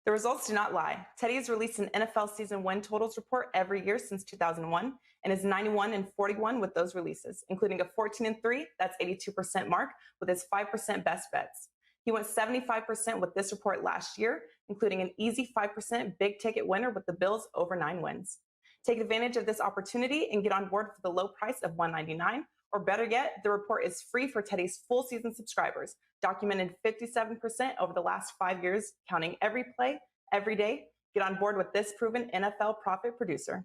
The results do not lie. Teddy has released an NFL season win totals report every year since 2001 and is 91 and 41 with those releases, including a 14 and 3, that's 82% mark, with his 5% best bets. He went 75% with this report last year, including an easy 5% big ticket winner with the Bills over 9 wins. Take advantage of this opportunity and get on board for the low price of $199, or better yet, the report is free for Teddy's full season subscribers, documented 57% over the last 5 years, counting every play, every day. Get on board with this proven NFL profit producer.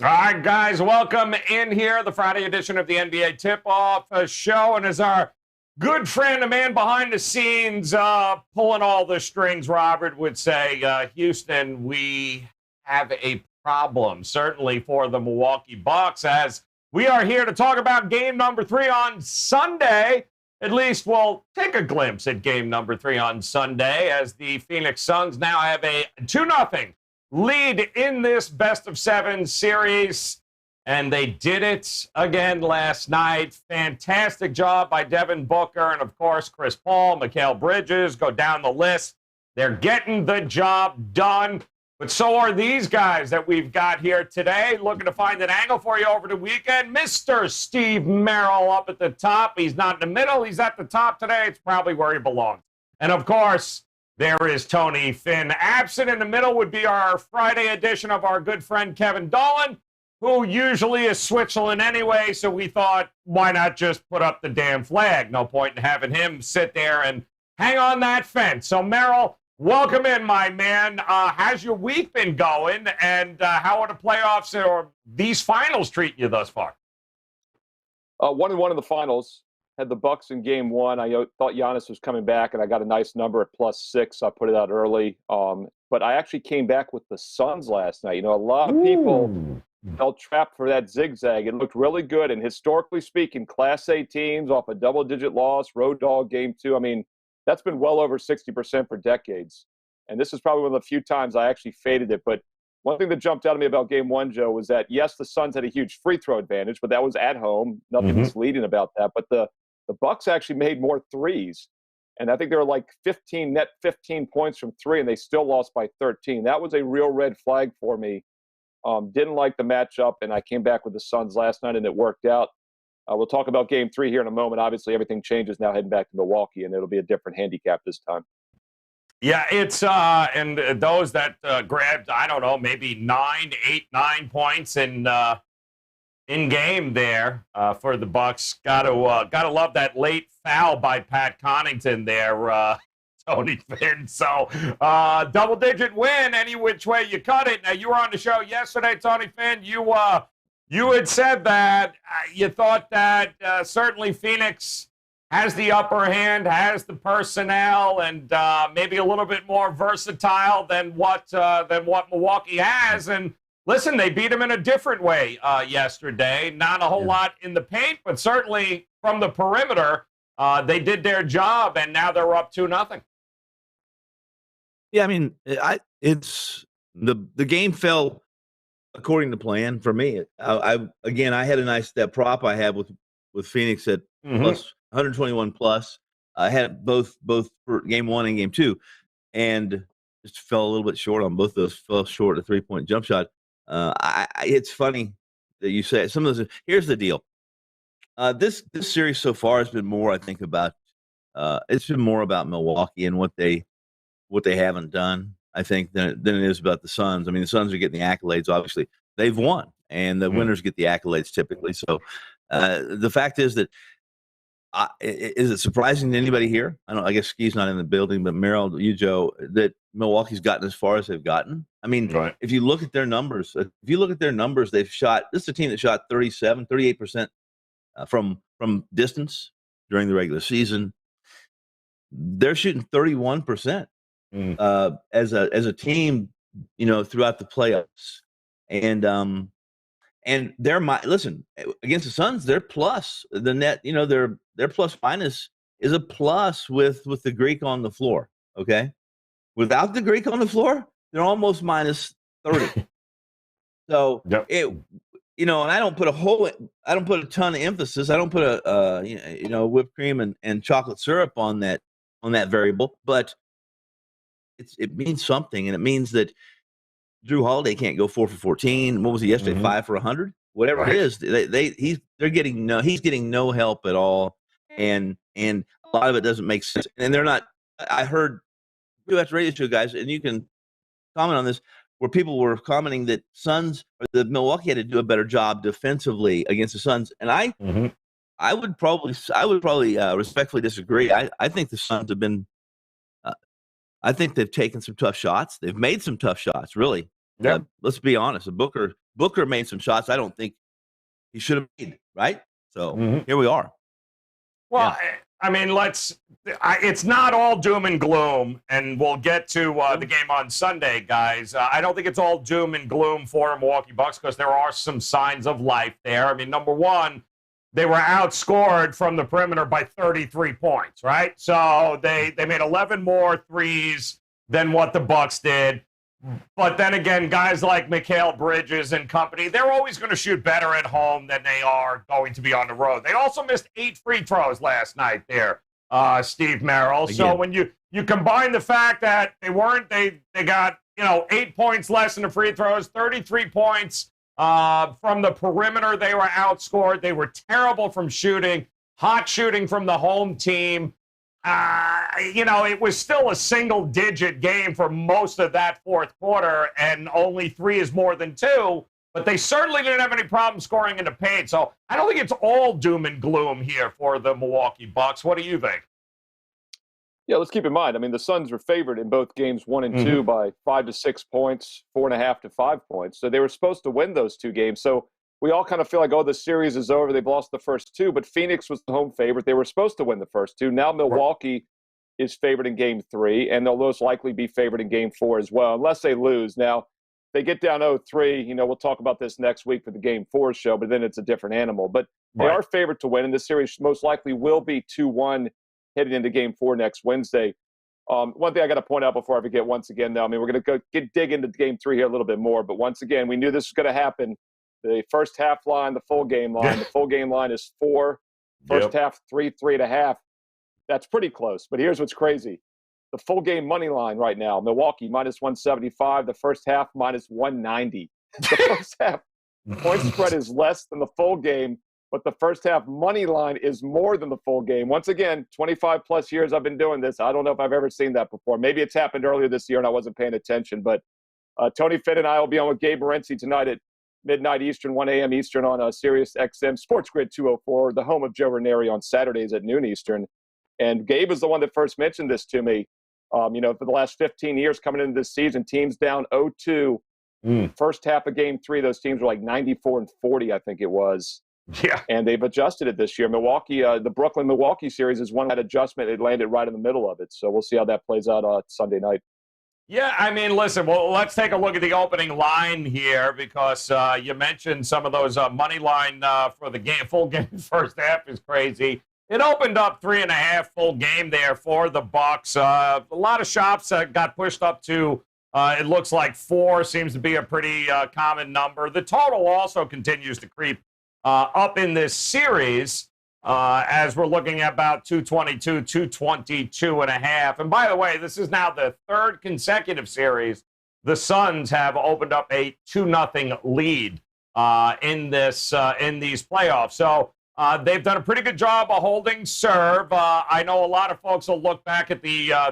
All right, guys, welcome in here, the Friday edition of the NBA Tip-Off Show. And as our good friend, the man behind the scenes, pulling all the strings, Robert would say, Houston, we have a problem, certainly for the Milwaukee Bucks, as we are here to talk about game number 3 on Sunday. At least we'll take a glimpse at game number 3 on Sunday, as the Phoenix Suns now have a 2-0 lead in this best-of-7 series, and they did it again last night. Fantastic job by Devin Booker and, of course, Chris Paul, Mikal Bridges, go down the list. They're getting the job done, but so are these guys that we've got here today, looking to find an angle for you over the weekend. Mr. Steve Merrill up at the top. He's not in the middle. He's at the top today. It's probably where he belongs. And, of course, there is Tony Finn. Absent in the middle would be our Friday edition of our good friend Kevin Dolan, who usually is Switzerland anyway, so we thought, why not just put up the damn flag? No point in having him sit there and hang on that fence. So, Merrill, welcome in, my man. How's your week been going, and how are the playoffs or these finals treating you thus far? 1-1 in the finals. Had the Bucks in game 1. I thought Giannis was coming back, and I got a nice number at +6. I put it out early. But I actually came back with the Suns last night. You know, a lot of people felt trapped for that zigzag. It looked really good. And historically speaking, Class A teams off a double-digit loss, road dog game 2. I mean, that's been well over 60% for decades. And this is probably one of the few times I actually faded it. But one thing that jumped out at me about game 1, Joe, was that, yes, the Suns had a huge free throw advantage, but that was at home. Nothing misleading about that. But the Bucks actually made more threes, and I think they were like 15 points from 3, and they still lost by 13. That was a real red flag for me. Didn't like the matchup, and I came back with the Suns last night, and it worked out. We'll talk about game 3 here in a moment. Obviously, everything changes now heading back to Milwaukee, and it'll be a different handicap this time. Yeah, it's and those that grabbed, I don't know, maybe 9 points in game there for the Bucks. Gotta love that late foul by Pat Connaughton there, Tony Finn. So double-digit win any which way you cut it. Now, you were on the show yesterday, Tony Finn. You had said that you thought that certainly Phoenix has the upper hand, has the personnel, and maybe a little bit more versatile than what Milwaukee has. And listen, they beat him in a different way yesterday. Not a whole lot in the paint, but certainly from the perimeter, they did their job, and now they're up 2-0. Yeah, I mean, it's the game fell according to plan for me. I had a nice that prop I have with Phoenix at plus 121 plus. I had both for game 1 and game 2, and just fell a little bit short on both those. Fell short a 3-point jump shot. It's funny that you say some of those. Here's the deal. This series so far has been more, I think, about it's been more about Milwaukee and what they haven't done, I think, than it is about the Suns. I mean, the Suns are getting the accolades. Obviously, they've won, and the winners get the accolades typically. So the fact is that is it surprising to anybody here? I guess Ski's not in the building, but Merrill, you, Joe, that Milwaukee's gotten as far as they've gotten. I mean, if you look at their numbers, they've shot. This is a team that shot 38% from distance during the regular season. They're shooting 31% as a team, throughout the playoffs, and they're listen against the Suns. They're plus the net. Their plus minus is a plus with the Greek on the floor. Okay, without the Greek on the floor, they're almost minus 30. So yep. And I don't put a ton of emphasis. I don't put a whipped cream and chocolate syrup on that variable, but it means something, and it means that Drew Holiday can't go 4 for 14. What was he yesterday? 5 for 100. Whatever right. it is, he's getting no help at all, and a lot of it doesn't make sense. And they're not. I heard you at the radio show, guys, and you can comment on this, where people were commenting that the Milwaukee had to do a better job defensively against the Suns, and I would probably respectfully disagree. I think the Suns have been. I think they've taken some tough shots. They've made some tough shots, really. Yep. Let's be honest. Booker made some shots I don't think he should have made, right? So here we are. Well, yeah. I mean, it's not all doom and gloom, and we'll get to the game on Sunday, guys. I don't think it's all doom and gloom for Milwaukee Bucks, because there are some signs of life there. I mean, number one, they were outscored from the perimeter by 33 points, right? So they made 11 more threes than what the Bucks did. But then again, guys like Mikal Bridges and company, they're always going to shoot better at home than they are going to be on the road. They also missed 8 free throws last night there, Steve Merrill. Again. So when you combine the fact that they got 8 points less in the free throws, 33 points from the perimeter, they were outscored. They were terrible from shooting, hot shooting from the home team. It was still a single-digit game for most of that fourth quarter, and only 3 is more than 2. But they certainly didn't have any problem scoring in the paint. So I don't think it's all doom and gloom here for the Milwaukee Bucks. What do you think? Yeah, let's keep in mind. I mean, the Suns were favored in both games 1 and 2 by 5 to 6 points, 4.5 to 5 points. So they were supposed to win those 2 games. So we all kind of feel like, the series is over. They've lost the first 2, but Phoenix was the home favorite. They were supposed to win the first 2. Now Milwaukee is favored in game 3, and they'll most likely be favored in game 4 as well, unless they lose. Now, they get down 0-3. We'll talk about this next week for the game 4 show, but then it's a different animal. But they are favored to win, and this series most likely will be 2-1 heading into game 4 next Wednesday. One thing I got to point out before I forget once again, though, I mean, we're going to dig into game 3 here a little bit more, but once again, we knew this was going to happen. The first half line, the full game line. The full game line is 4. First half, 3.5. That's pretty close. But here's what's crazy. The full game money line right now, Milwaukee minus 175. The first half minus 190. The first half point spread is less than the full game, but the first half money line is more than the full game. Once again, 25 plus years I've been doing this. I don't know if I've ever seen that before. Maybe it's happened earlier this year and I wasn't paying attention. But Tony Finn and I will be on with Gabe Morency tonight at midnight Eastern, 1 a.m. Eastern on Sirius XM Sports Grid 204, the home of Joe Ranieri on Saturdays at noon Eastern. And Gabe is the one that first mentioned this to me. For the last 15 years coming into this season, teams down 0-2. First half of game 3, those teams were like 94 and 40, I think it was. Yeah. And they've adjusted it this year. Milwaukee, the Brooklyn-Milwaukee series is one that adjustment. It landed right in the middle of it. So we'll see how that plays out Sunday night. Yeah, I mean, listen, well, let's take a look at the opening line here, because you mentioned some of those money line for the game. Full game first half is crazy. It opened up 3.5 full game there for the Bucks. A lot of shops got pushed up to, it looks like 4 seems to be a pretty common number. The total also continues to creep up in this series. As we're looking at about 222, 222.5. And by the way, this is now the 3rd consecutive series the Suns have opened up a 2-0 lead in these playoffs. So they've done a pretty good job of holding serve. I know a lot of folks will look back at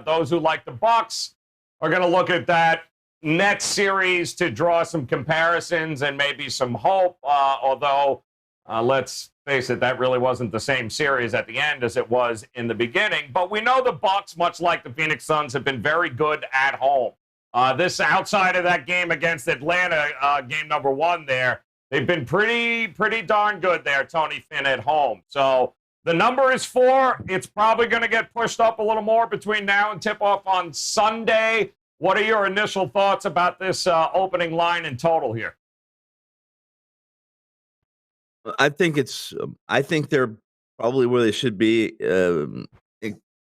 those who like the Bucks are going to look at that next series to draw some comparisons and maybe some hope, although let's face it, that really wasn't the same series at the end as it was in the beginning. But we know the Bucks, much like the Phoenix Suns, have been very good at home. This outside of that game against Atlanta, game number 1 there, they've been pretty darn good there, Tony Finn, at home. So the number is 4. It's probably going to get pushed up a little more between now and tip-off on Sunday. What are your initial thoughts about this opening line in total here? I think they're probably where they should be, in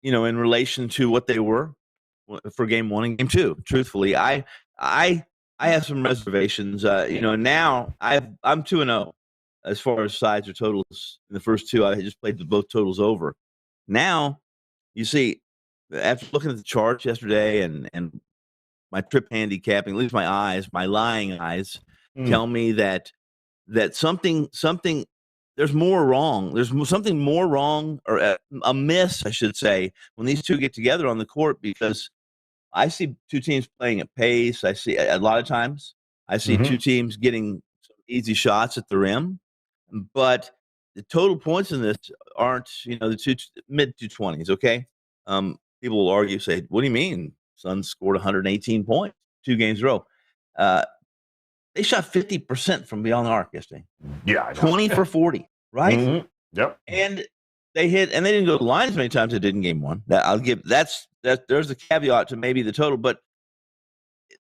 relation to what they were. for game 1 and game 2. Truthfully, I have some reservations. Now I'm 2-0 as far as sides or totals. In the first 2, I just played both totals over. Now, you see, after looking at the charts yesterday and my trip handicapping, at least my lying eyes tell me that something there's more wrong. There's something more wrong or amiss, I should say, when these two get together on the court, because I see two teams playing at pace. I see a lot of times I see two teams getting some easy shots at the rim, but the total points in this aren't, the mid 220s. Okay. People will argue, say, what do you mean? Suns scored 118 points, 2 games in a row. They shot 50% from beyond the arc yesterday. Yeah. 20 for 40, right? Mm-hmm. Yep. And they hit, and they didn't go to the line as many times as they did in game 1. There's a caveat to maybe the total, but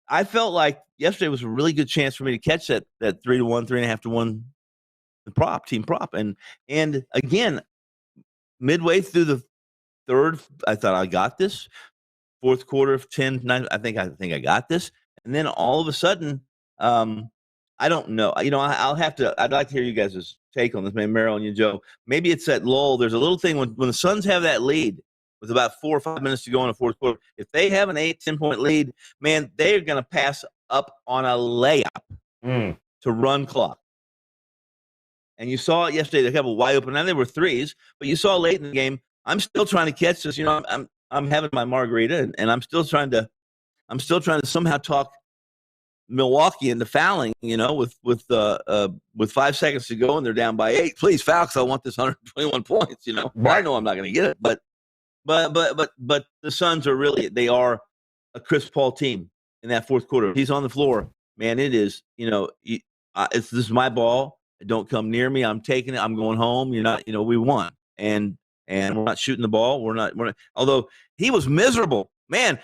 I felt like yesterday was a really good chance for me to catch that 3-1, 3.5-1 team prop. And again, midway through the third, I thought I got this. Fourth quarter of 10-9, I think I got this. And then all of a sudden, I don't know. I'd like to hear you guys' take on this, maybe Merrill and you, Joe. Maybe it's that lull. There's a little thing when the Suns have that lead with about 4 or 5 minutes to go in the fourth quarter. If they have an 8-10-point lead, man, they're going to pass up on a layup to run clock. And you saw it yesterday. They have a wide open, and they were threes, but you saw late in the game, I'm still trying to catch this. I'm having my margarita, and I'm still trying to somehow talk Milwaukee into fouling, with 5 seconds to go and they're down by 8. Please foul, because I want this 121 points. Right. I know I'm not going to get it, but the Suns they are a Chris Paul team in that fourth quarter. If he's on the floor, man, it is. This is my ball. Don't come near me. I'm taking it. I'm going home. You're not. We won, and we're not shooting the ball. We're not. Although he was miserable, man.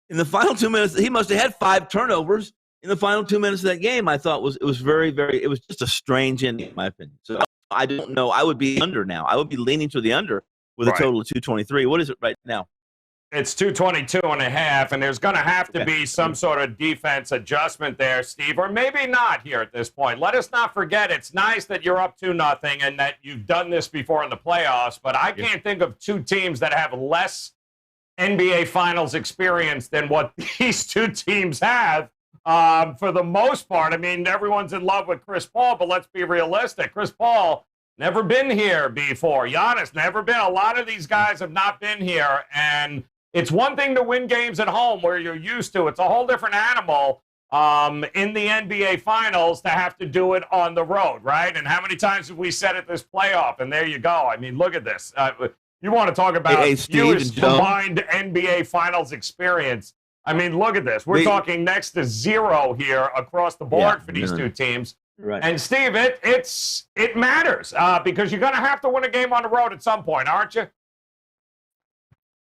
In the final 2 minutes, he must have had 5 turnovers. In the final 2 minutes of that game, I thought it was very, very. It was just a strange ending, in my opinion. So I don't know. I would be under now. I would be leaning to the under with a total of 223. What is it right now? It's 222.5, and there's going to have to be some sort of defense adjustment there, Steve, or maybe not here at this point. Let us not forget, it's nice that you're up 2-0 and that you've done this before in the playoffs, but I can't think of 2 teams that have less NBA Finals experience than what these 2 teams have. For the most part, I mean, everyone's in love with Chris Paul, but let's be realistic. Chris Paul never been here before. Giannis never been. A lot of these guys have not been here, and it's one thing to win games at home where you're used to. It's a whole different animal in the NBA Finals to have to do it on the road, right? And how many times have we said it this playoff? And there you go. I mean, look at this. You want to talk about fewest combined NBA Finals experience. I mean, look at this. We're talking next to 0 here across the board for these 2 teams. Right. And, Steve, it matters because you're going to have to win a game on the road at some point, aren't you?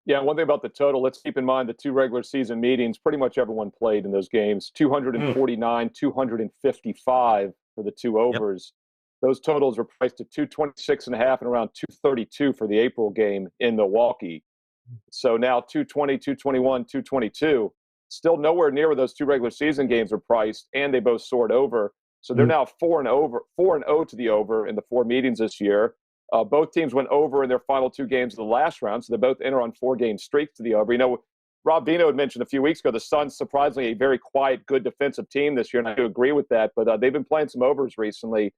Yeah, one thing about the total, let's keep in mind the 2 regular season meetings, pretty much everyone played in those games, 249, 255 for the 2 overs. Yep. Those totals were priced at 226.5 and around 232 for the April game in Milwaukee. So now 220, 221, 222, still nowhere near where those 2 regular season games were priced, and they both soared over. So they're now 4-0 to the over in the 4 meetings this year. Both teams went over in their final 2 games of the last round, so they both enter on 4-game streaks to the over. Rob Vino had mentioned a few weeks ago the Suns, surprisingly, a very quiet, good defensive team this year, and I do agree with that, but they've been playing some overs recently.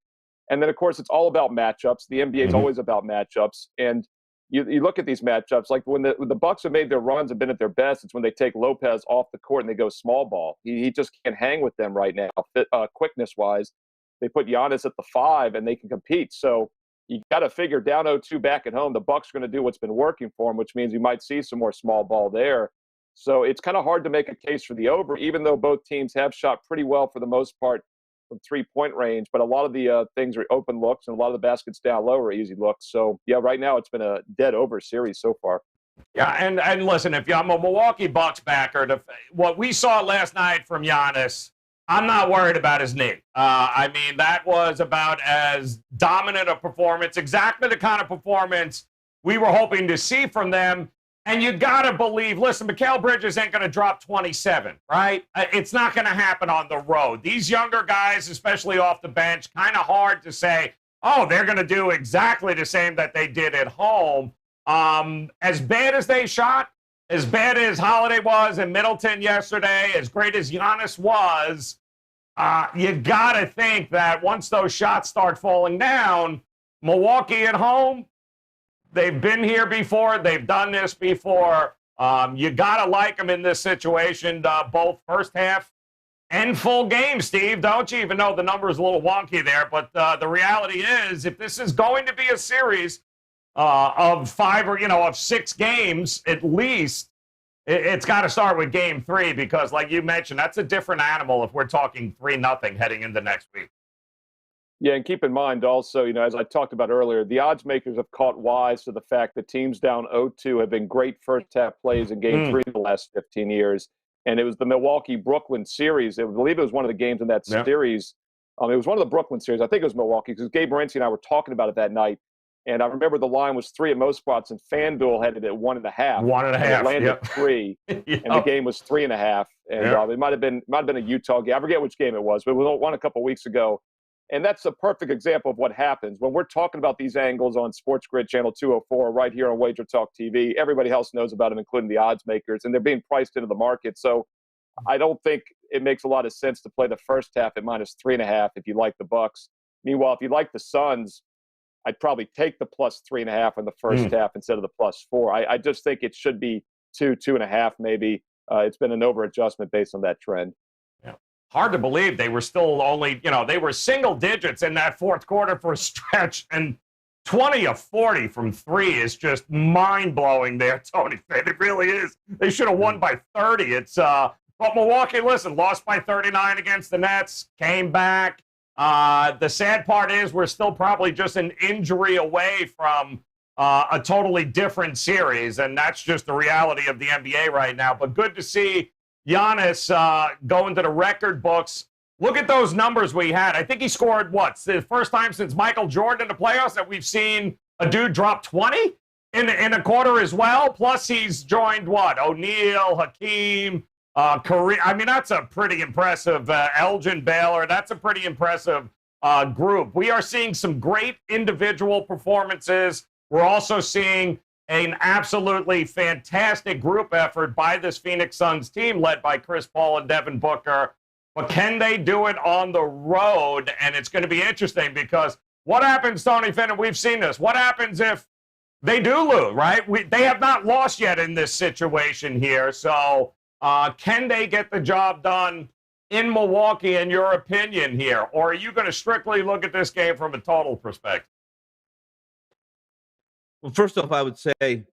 And then, of course, it's all about matchups. The NBA is always about matchups. And you look at these matchups, like when the Bucks have made their runs and been at their best, it's when they take Lopez off the court and they go small ball. He just can't hang with them right now, quickness-wise. They put Giannis at the 5, and they can compete. So you got to figure down 0-2 back at home, the Bucks are going to do what's been working for them, which means you might see some more small ball there. So it's kind of hard to make a case for the over, even though both teams have shot pretty well for the most part from 3-point range. But a lot of the things are open looks, and a lot of the baskets down low are easy looks. So, yeah, right now it's been a dead over series so far. Yeah, and listen, if I'm a Milwaukee Bucks backer, what we saw last night from Giannis, I'm not worried about his knee. I mean, that was about as dominant a performance, exactly the kind of performance we were hoping to see from them. And you got to believe, listen, Mikal Bridges ain't going to drop 27, right? It's not going to happen on the road. These younger guys, especially off the bench, kind of hard to say, oh, they're going to do exactly the same that they did at home. As bad as they shot, as bad as Holiday was in Middleton yesterday, as great as Giannis was, you got to think that once those shots start falling down, Milwaukee at home, they've been here before. They've done this before. You got to like them in this situation, both first half and full game, Steve. Don't you? Even though the number is a little wonky there. But the reality is, if this is going to be a series of 5 or, of 6 games at least, it's got to start with game 3 because, like you mentioned, that's a different animal if we're talking 3-0 heading into next week. Yeah, and keep in mind also, as I talked about earlier, the odds makers have caught wise to the fact that teams down 0-2 have been great first-half plays in Game 3 the last 15 years. And it was the Milwaukee-Brooklyn series. I believe it was one of the games in that series. It was one of the Brooklyn series. I think it was Milwaukee because Gabe Morency and I were talking about it that night. And I remember the line was 3 at most spots, and FanDuel had it at 1.5. 1.5. It landed at 3, and the game was 3.5. And it might have been a Utah game. I forget which game it was, but we won a couple weeks ago. And that's a perfect example of what happens when we're talking about these angles on Sports Grid Channel 204 right here on Wager Talk TV. Everybody else knows about them, including the odds makers, and they're being priced into the market. So I don't think it makes a lot of sense to play the first half at minus 3.5 if you like the Bucks. Meanwhile, if you like the Suns, I'd probably take the plus 3.5 in the first half instead of the plus 4. I just think it should be 2.5 maybe. It's been an over-adjustment based on that trend. Hard to believe they were still only, they were single digits in that fourth quarter for a stretch, and 20 of 40 from 3 is just mind-blowing there, Tony. It really is. They should have won by 30. But Milwaukee, listen, lost by 39 against the Nets, came back. The sad part is we're still probably just an injury away from a totally different series, and that's just the reality of the NBA right now. But good to see Giannis going to the record books. Look at those numbers we had. I think he scored, it's the first time since Michael Jordan in the playoffs that we've seen a dude drop 20 in a quarter as well. Plus he's joined, O'Neal, Hakeem, Kareem. I mean, that's a pretty impressive, Elgin Baylor. That's a pretty impressive group. We are seeing some great individual performances. We're also seeing an absolutely fantastic group effort by this Phoenix Suns team led by Chris Paul and Devin Booker. But can they do it on the road? And it's going to be interesting because what happens, Tony Finn, and we've seen this, what happens if they do lose, right? They have not lost yet in this situation here. So can they get the job done in Milwaukee, in your opinion here? Or are you going to strictly look at this game from a total perspective? Well, first off, I would say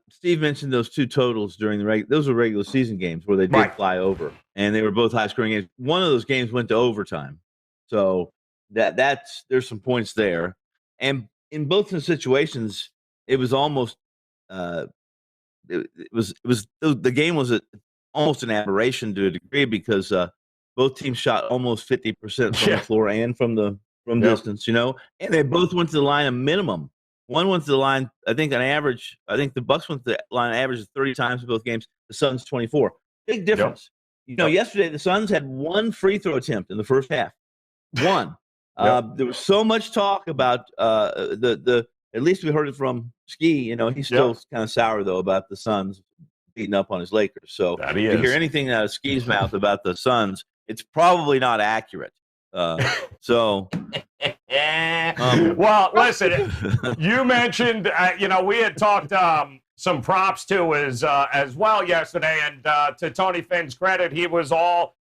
Steve mentioned those 2 totals during those were regular season games where they did fly over, and they were both high-scoring games. One of those games went to overtime, so there's some points there. And in both the situations, it was almost the game was almost an aberration to a degree because both teams shot almost 50% from the floor and from distance, and they both went to the line a minimum. One went to the line, I think, on average. I think the Bucks went to the line on average of 30 times in both games. The Suns 24. Big difference. Yesterday the Suns had 1 free throw attempt in the first half. 1. There was so much talk about at least we heard it from Ski. He's still kind of sour though about the Suns beating up on his Lakers. So if you hear anything out of Ski's mouth about the Suns, it's probably not accurate. Well, listen, you mentioned, we had talked some props too as well yesterday, and to Tony Finn's credit, he was about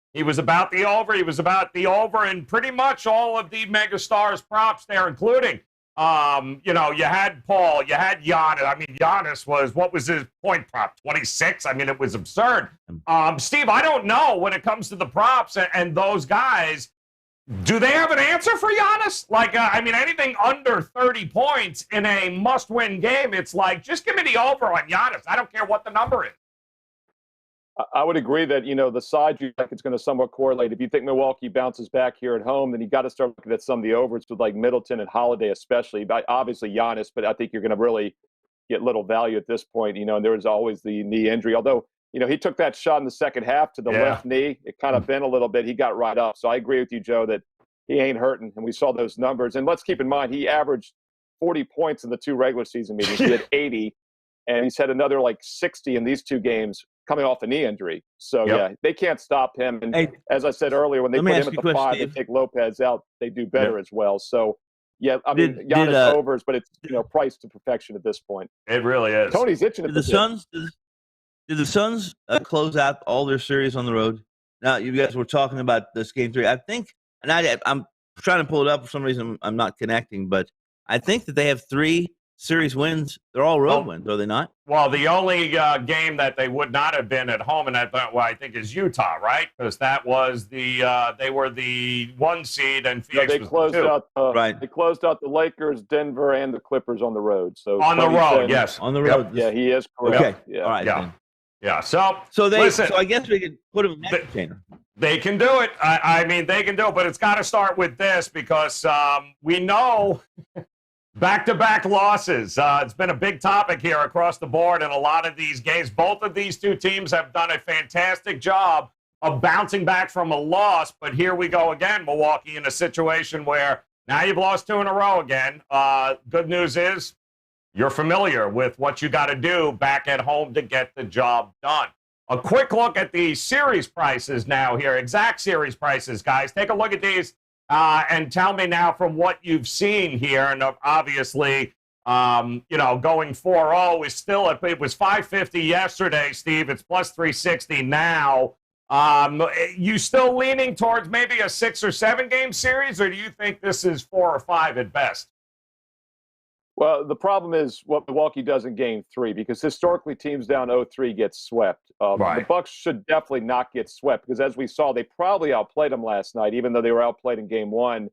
the over. He was about the over in pretty much all of the megastars props there, including, you had Paul, you had Giannis. I mean, Giannis what was his point prop? 26? I mean, it was absurd. Steve, I don't know when it comes to the props and those guys. Do they have an answer for Giannis? Anything under 30 points in a must-win game, it's like, just give me the over on Giannis. I don't care what the number is. I would agree that, the side you think it's going to somewhat correlate. If you think Milwaukee bounces back here at home, then you got to start looking at some of the overs with like Middleton and Holiday especially. Obviously Giannis, but I think you're going to really, get little value at this point, and there was always the knee injury. Although, he took that shot in the second half to the left knee. It kind of bent a little bit. He got right up. So I agree with you, Joe, that he ain't hurting. And we saw those numbers. And let's keep in mind, he averaged 40 points in the 2 regular season meetings. He had 80, and he's had another 60 in these 2 games coming off a knee injury. So, yeah, they can't stop him. And as I said earlier, when they put him at the 5, they take Lopez out, they do better as well. So, yeah, I mean, Giannis overs, but it's, priced to perfection at this point. It really is. Tony's itching at the Suns. Did the Suns close out all their series on the road? Now, you guys were talking about this game 3. I think, and I'm trying to pull it up for some reason. I'm not connecting, but I think that they have 3 series wins. They're all road wins, are they not? Well, the only game that they would not have been at home, and that I think is Utah, right? Because that was they were the 1 seed, and Phoenix they closed was the 2. They closed out the Lakers, Denver, and the Clippers on the road. So on the road, yes, on the road. Yeah, he is correct. Okay, yeah. All right, yeah. Yeah, so listen, so I guess we could put them in that container. They can do it. I mean, they can do it, but it's got to start with this because we know back-to-back losses. It's been a big topic here across the board in a lot of these games. Both of these 2 teams have done a fantastic job of bouncing back from a loss, but here we go again, Milwaukee, in a situation where now you've lost 2 in a row again. Good news is, you're familiar with what you got to do back at home to get the job done. A quick look at the series prices now here, exact series prices, guys. Take a look at these and tell me now from what you've seen here. And obviously, going 4-0 is still, it was 550 yesterday, Steve. It's plus 360 now. You still leaning towards maybe a 6 or 7 game series, or do you think this is 4 or 5 at best? Well, the problem is what Milwaukee does in Game 3, because historically teams down 0-3 get swept. The Bucks should definitely not get swept because, as we saw, they probably outplayed them last night, even though they were outplayed in Game 1.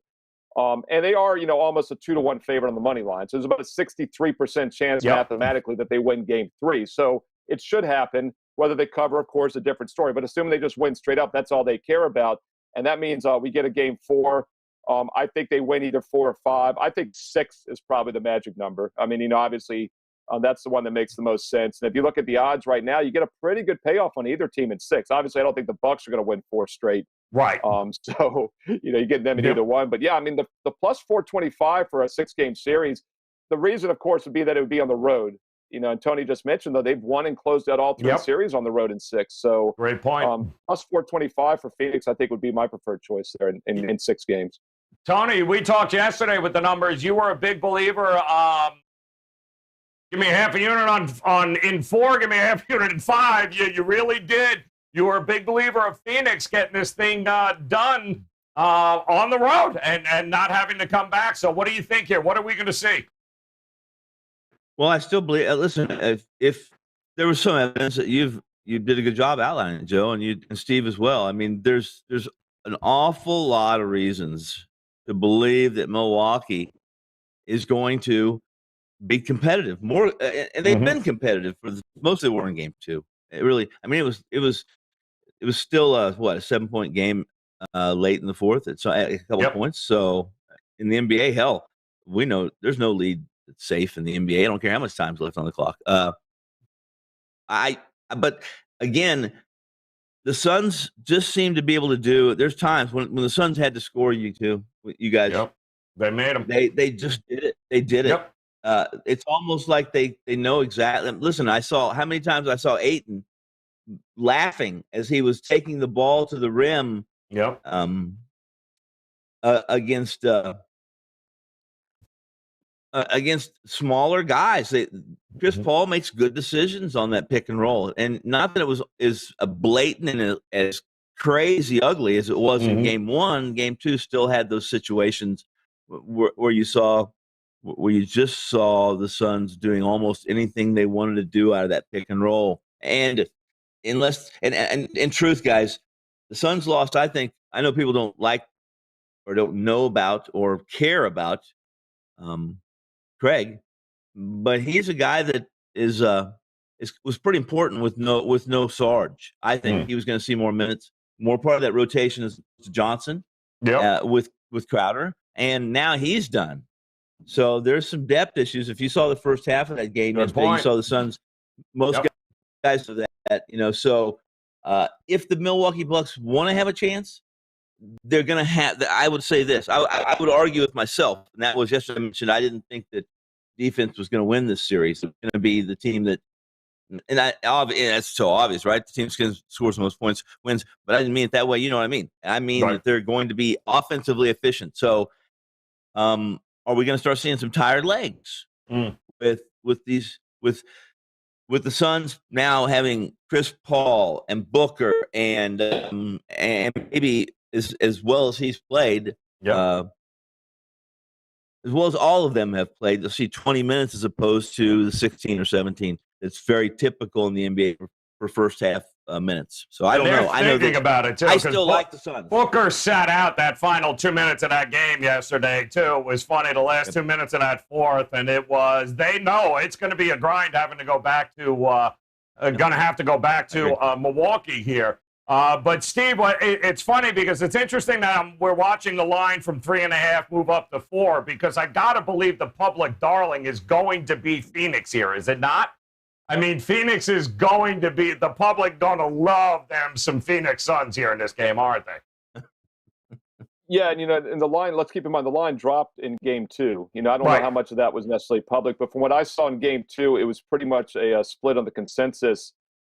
And they are, almost a 2-1 favorite on the money line. So there's about a 63% chance mathematically that they win Game 3. So it should happen. Whether they cover, of course, a different story. But assuming they just win straight up, that's all they care about. And that means we get a Game 4. I think they win either 4 or 5. I think 6 is probably the magic number. I mean, obviously, that's the one that makes the most sense. And if you look at the odds right now, you get a pretty good payoff on either team in 6. Obviously, I don't think the Bucks are going to win 4 straight. Right. So, you get them in either one. But, yeah, I mean, the plus 425 for a 6-game series, the reason, of course, would be that it would be on the road. And Tony just mentioned, though, they've won and closed out all 3 series on the road in 6. So, great point. Plus 425 for Phoenix, I think, would be my preferred choice there in 6 games. Tony, we talked yesterday with the numbers. You were a big believer. Give me a half a unit in 4. Give me a half unit in 5. You really did. You were a big believer of Phoenix getting this thing done on the road and not having to come back. So what do you think here? What are we going to see? Well, I still believe. Listen, if there was some evidence that you did a good job outlining it, Joe, and Steve as well. I mean, there's an awful lot of reasons to believe that Milwaukee is going to be competitive more, and they've been competitive for most of the war in Game 2. It really, I mean, it was still a 7-point game late in the 4th. It's a couple of points. So in the NBA, hell, we know there's no lead that's safe in the NBA. I don't care how much time's left on the clock. But again, the Suns just seem to be able to do. There's times when the Suns had to score you guys. Yep. They made them. They just did it. They did it. It's almost like they know exactly. Listen, how many times I saw Ayton laughing as he was taking the ball to the rim. Against smaller guys. Chris Paul makes good decisions on that pick and roll, and not that it was as blatant and as crazy ugly as it was in Game 1. Game 2 still had those situations where you just saw the Suns doing almost anything they wanted to do out of that pick and roll. And in truth, guys, the Suns lost. I know people don't like or don't know about or care about Craig, but he's a guy that was pretty important with no Sarge. I think he was going to see more minutes. More part of that rotation is Johnson with Crowder, and now he's done. So there's some depth issues. If you saw the first half of that game yesterday, you saw the Suns. Most guys of that, So if the Milwaukee Bucks want to have a chance, they're going to have. I would say this. I would argue with myself, and that was yesterday. I mentioned I didn't think that defense was going to win this series. It's going to be the team that, and it's so obvious, right? The team that scores the most points wins. But I didn't mean it that way. You know what I mean? I mean that they're going to be offensively efficient. So, are we going to start seeing some tired legs with the Suns now having Chris Paul and Booker and maybe as well as he's played, as well as all of them have played, they'll see 20 minutes as opposed to the 16 or 17. It's very typical in the NBA for first half minutes. So I don't know. I know about it too. I still like the Suns. Booker sat out that final 2 minutes of that game yesterday too. It was funny. The last 2 minutes of that fourth, and they know it's going to be a grind having to go back to Milwaukee here. But Steve, it's funny because it's interesting that we're watching the line from 3.5 move up to 4 because I gotta believe the public darling is going to be Phoenix here, is it not? I mean, Phoenix is going to be the public going to love them some Phoenix Suns here in this game, aren't they? Yeah, and in the line, let's keep in mind the line dropped in game 2. I don't know how much of that was necessarily public, but from what I saw in game 2, it was pretty much a split on the consensus.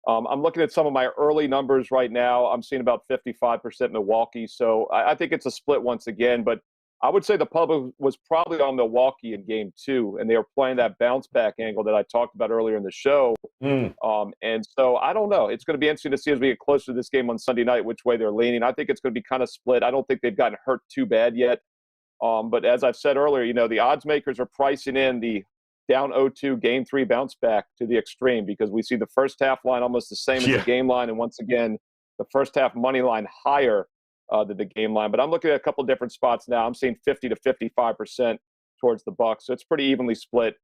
I'm looking at some of my early numbers right now. I'm seeing about 55% Milwaukee, so I think it's a split once again. But I would say the public was probably on Milwaukee in game 2, and they were playing that bounce back angle that I talked about earlier in the show. And so I don't know. It's going to be interesting to see as we get closer to this game on Sunday night which way they're leaning. I think it's going to be kind of split. I don't think they've gotten hurt too bad yet. But as I've said earlier, the odds makers are pricing in the down 0-2 game 3 bounce back to the extreme because we see the first half line almost the same as the game line. And once again, the first half money line higher than the game line. But I'm looking at a couple different spots now. I'm seeing 50 to 55% towards the Bucks. So it's pretty evenly split.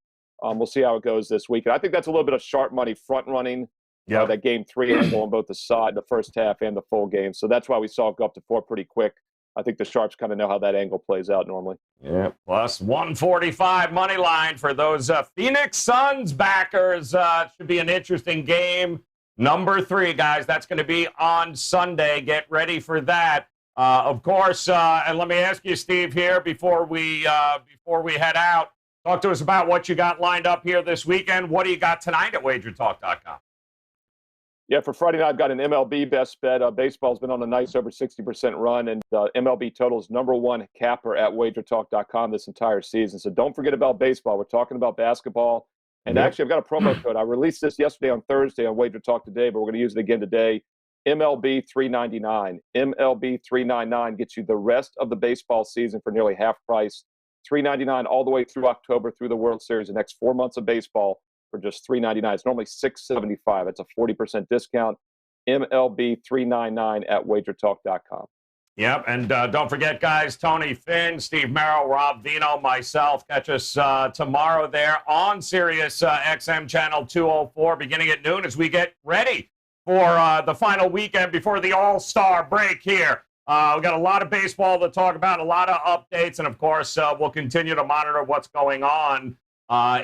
We'll see how it goes this week. And I think that's a little bit of sharp money front running that game 3 angle on both the first half and the full game. So that's why we saw it go up to 4 pretty quick. I think the sharps kind of know how that angle plays out normally. Yeah, plus 145 money line for those Phoenix Suns backers. Should be an interesting game. Number 3, guys. That's going to be on Sunday. Get ready for that. Of course, and let me ask you, Steve, here before we head out. Talk to us about what you got lined up here this weekend. What do you got tonight at WagerTalk.com? Yeah, for Friday night, I've got an MLB best bet. Baseball's been on a nice over 60% run, and MLB totals #1 capper at WagerTalk.com this entire season. So don't forget about baseball. We're talking about basketball. And actually, I've got a promo code. I released this yesterday on Thursday on WagerTalk today, but we're going to use it again today. MLB $3.99. MLB $3.99 gets you the rest of the baseball season for nearly half price. $3.99 all the way through October through the World Series. The next 4 months of baseball for just $3.99. It's normally $6.75. It's a 40% discount. MLB $3.99 at WagerTalk.com. Yep, and don't forget, guys, Tony Finn, Steve Merrill, Rob Vino, myself. Catch us tomorrow there on Sirius XM Channel 204, beginning at noon as we get ready for the final weekend before the All-Star break here. We've got a lot of baseball to talk about, a lot of updates, and, of course, we'll continue to monitor what's going on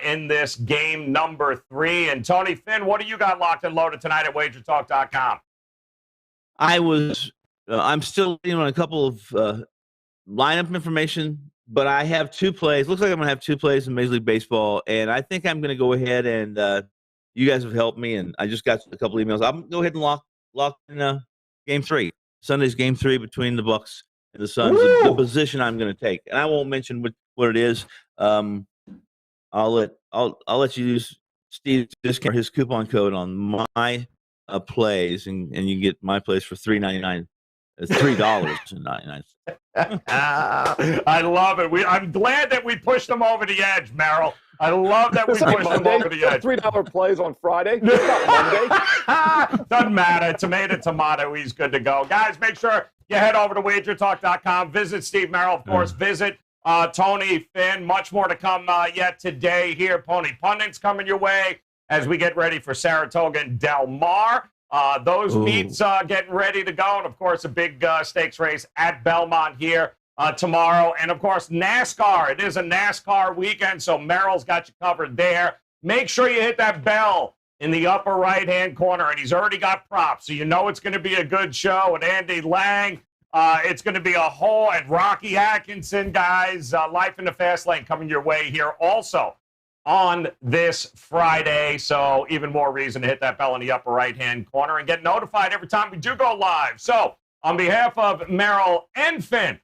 in this game number 3. And, Tony Finn, what do you got locked and loaded tonight at WagerTalk.com? I'm still waiting on a couple of lineup information, but I have 2 plays. Looks like I'm going to have 2 plays in Major League Baseball, and I think I'm going to go ahead and you guys have helped me, and I just got a couple emails. I'm going to go ahead and lock in Game 3. Sunday's Game 3 between the Bucks and the Suns. The position I'm going to take, and I won't mention what it is. I'll let you use Steve's discount, his coupon code on my plays, and you can get my plays for $3.99. It's $3.99. I love it. I'm glad that we pushed them over the edge, Merrill. I love that we pushed them over the edge. $3 plays on Friday. It's not Monday. Doesn't matter. Tomato, he's good to go. Guys, make sure you head over to WagerTalk.com. Visit Steve Merrill, of course. Visit Tony Finn. Much more to come yet today here. Pony Pundits coming your way as we get ready for Saratoga and Del Mar. Those meets getting ready to go. And, of course, a big stakes race at Belmont here tomorrow. And, of course, NASCAR. It is a NASCAR weekend, so Merrill's got you covered there. Make sure you hit that bell in the upper right-hand corner, and he's already got props, so you know it's going to be a good show. And Andy Lang, it's going to be a whole, and Rocky Atkinson, guys, Life in the Fast Lane coming your way here also on this Friday. So even more reason to hit that bell in the upper right-hand corner and get notified every time we do go live. So on behalf of Merrill and Finn,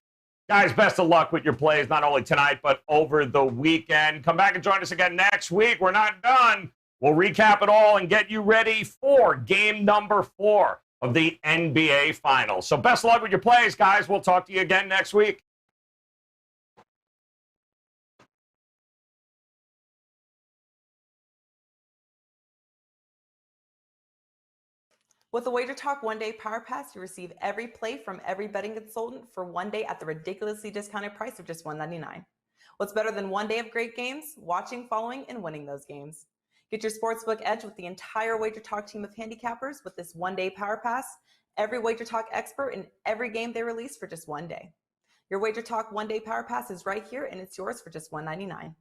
guys, best of luck with your plays, not only tonight, but over the weekend. Come back and join us again next week. We're not done. We'll recap it all and get you ready for game number 4 of the NBA Finals. So best of luck with your plays, guys. We'll talk to you again next week. With the WagerTalk one-day Power Pass, you receive every play from every betting consultant for one day at the ridiculously discounted price of just $1.99. What's better than one day of great games? Watching, following, and winning those games. Get your sportsbook edge with the entire WagerTalk team of handicappers with this one-day Power Pass, every WagerTalk expert in every game they release for just one day. Your WagerTalk one-day Power Pass is right here, and it's yours for just $1.99.